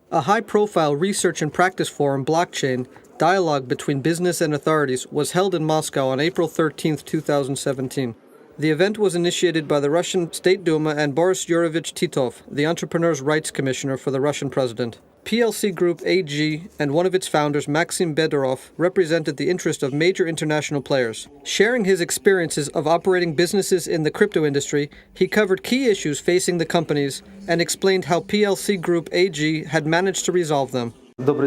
A high-profile research and practice forum, Blockchain, dialogue between business and authorities, was held in Moscow on April 13, 2017. The event was initiated by the Russian State Duma and Boris Titov, the Entrepreneurs Rights Commissioner for the Russian president. PLC Group AG and one of its founders, Maxim Bederov, represented the interest of major international players. Sharing his experiences of operating businesses in the crypto industry, he covered key issues facing the companies and explained how PLC Group AG had managed to resolve them. Good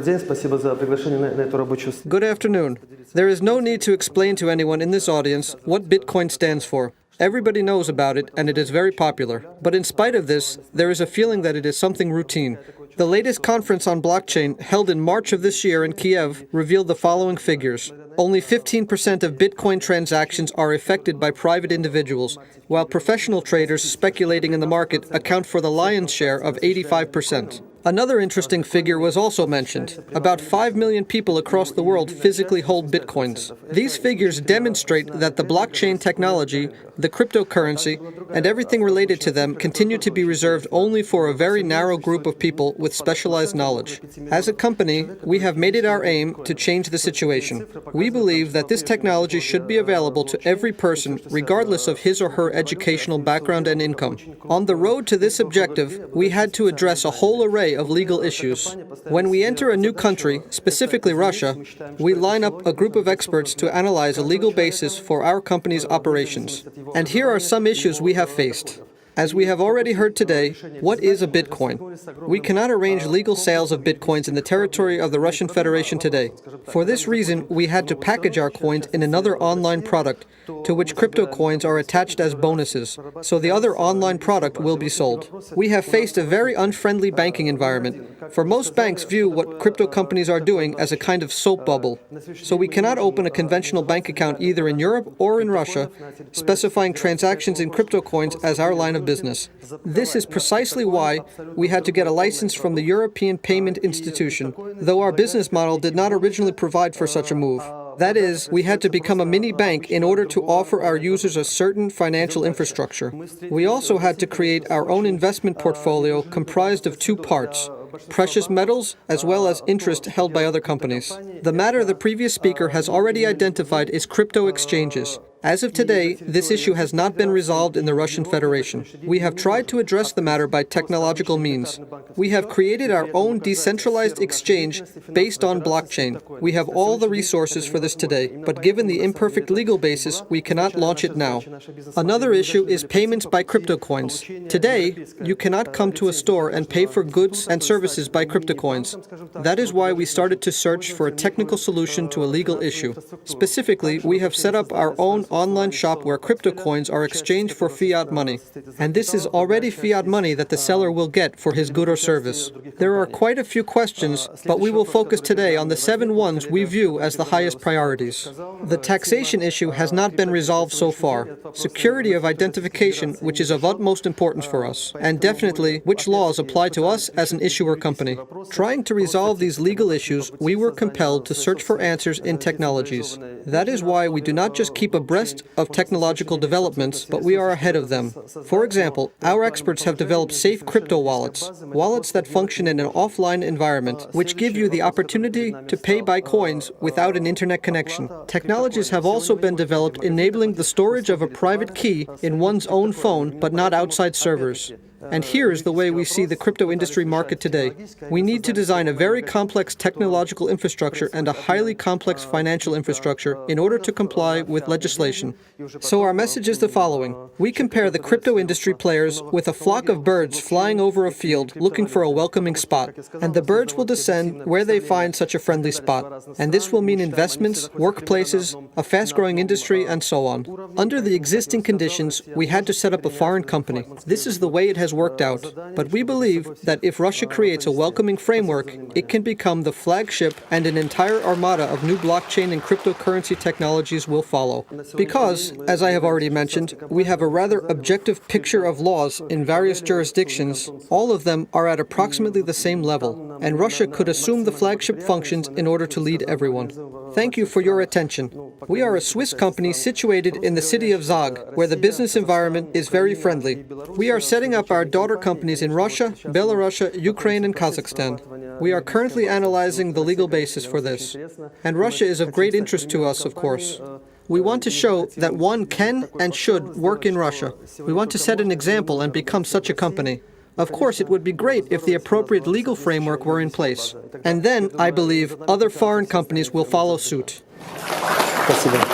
afternoon. There is no need to explain to anyone in this audience what Bitcoin stands for. Everybody knows about it, and it is very popular. But in spite of this, there is a feeling that it is something routine. The latest conference on blockchain, held in March of this year in Kiev, revealed the following figures. Only 15% of Bitcoin transactions are effected by private individuals, while professional traders speculating in the market account for the lion's share of 85%. Another interesting figure was also mentioned. About 5 million people across the world physically hold bitcoins. These figures demonstrate that the blockchain technology, the cryptocurrency, and everything related to them continue to be reserved only for a very narrow group of people with specialized knowledge. As a company, we have made it our aim to change the situation. We believe that this technology should be available to every person, regardless of his or her educational background and income. On the road to this objective, we had to address a whole array of legal issues. When we enter a new country, specifically Russia, we line up a group of experts to analyze a legal basis for our company's operations. And here are some issues we have faced. As we have already heard today, what is a Bitcoin? We cannot arrange legal sales of Bitcoins in the territory of the Russian Federation today. For this reason, we had to package our coins in another online product, to which crypto coins are attached as bonuses, so the other online product will be sold. We have faced a very unfriendly banking environment, for most banks view what crypto companies are doing as a kind of soap bubble. So we cannot open a conventional bank account either in Europe or in Russia, specifying transactions in crypto coins as our line of business. This is precisely why we had to get a license from the European Payment Institution, though our business model did not originally provide for such a move. That is, we had to become a mini bank in order to offer our users a certain financial infrastructure. We also had to create our own investment portfolio comprised of two parts: precious metals as well as interest held by other companies. The matter the previous speaker has already identified is crypto exchanges. As of today, this issue has not been resolved in the Russian Federation. We have tried to address the matter by technological means. We have created our own decentralized exchange based on blockchain. We have all the resources for this today, but given the imperfect legal basis, we cannot launch it now. Another issue is payments by crypto coins. Today, you cannot come to a store and pay for goods and services by crypto coins. That is why we started to search for a technical solution to a legal issue. Specifically, we have set up our own online shop where crypto coins are exchanged for fiat money. And this is already fiat money that the seller will get for his good or service. There are quite a few questions, but we will focus today on the 7 ones we view as the highest priorities. The taxation issue has not been resolved so far. Security of identification, which is of utmost importance for us, and definitely which laws apply to us as an issuer company. Trying to resolve these legal issues, we were compelled to search for answers in technologies. That is why we do not just keep abreast of technological developments, but we are ahead of them. For example, our experts have developed safe crypto wallets, wallets that function in an offline environment, which give you the opportunity to pay by coins without an internet connection. Technologies have also been developed enabling the storage of a private key in one's own phone, but not outside servers. And here is the way we see the crypto industry market today. We need to design a very complex technological infrastructure and a highly complex financial infrastructure in order to comply with legislation. So our message is the following. We compare the crypto industry players with a flock of birds flying over a field looking for a welcoming spot. And the birds will descend where they find such a friendly spot. And this will mean investments, workplaces, a fast-growing industry, and so on. Under the existing conditions, we had to set up a foreign company. This is the way it has worked out, but we believe that if Russia creates a welcoming framework, it can become the flagship and an entire armada of new blockchain and cryptocurrency technologies will follow. Because, as I have already mentioned, we have a rather objective picture of laws in various jurisdictions, all of them are at approximately the same level, and Russia could assume the flagship functions in order to lead everyone. Thank you for your attention. We are a Swiss company situated in the city of Zag, where the business environment is very friendly. We are setting up our daughter companies in Russia, Belarus, Ukraine, and Kazakhstan. We are currently analyzing the legal basis for this. And Russia is of great interest to us, of course. We want to show that one can and should work in Russia. We want to set an example and become such a company. Of course, it would be great if the appropriate legal framework were in place. And then, I believe, other foreign companies will follow suit. Спасибо.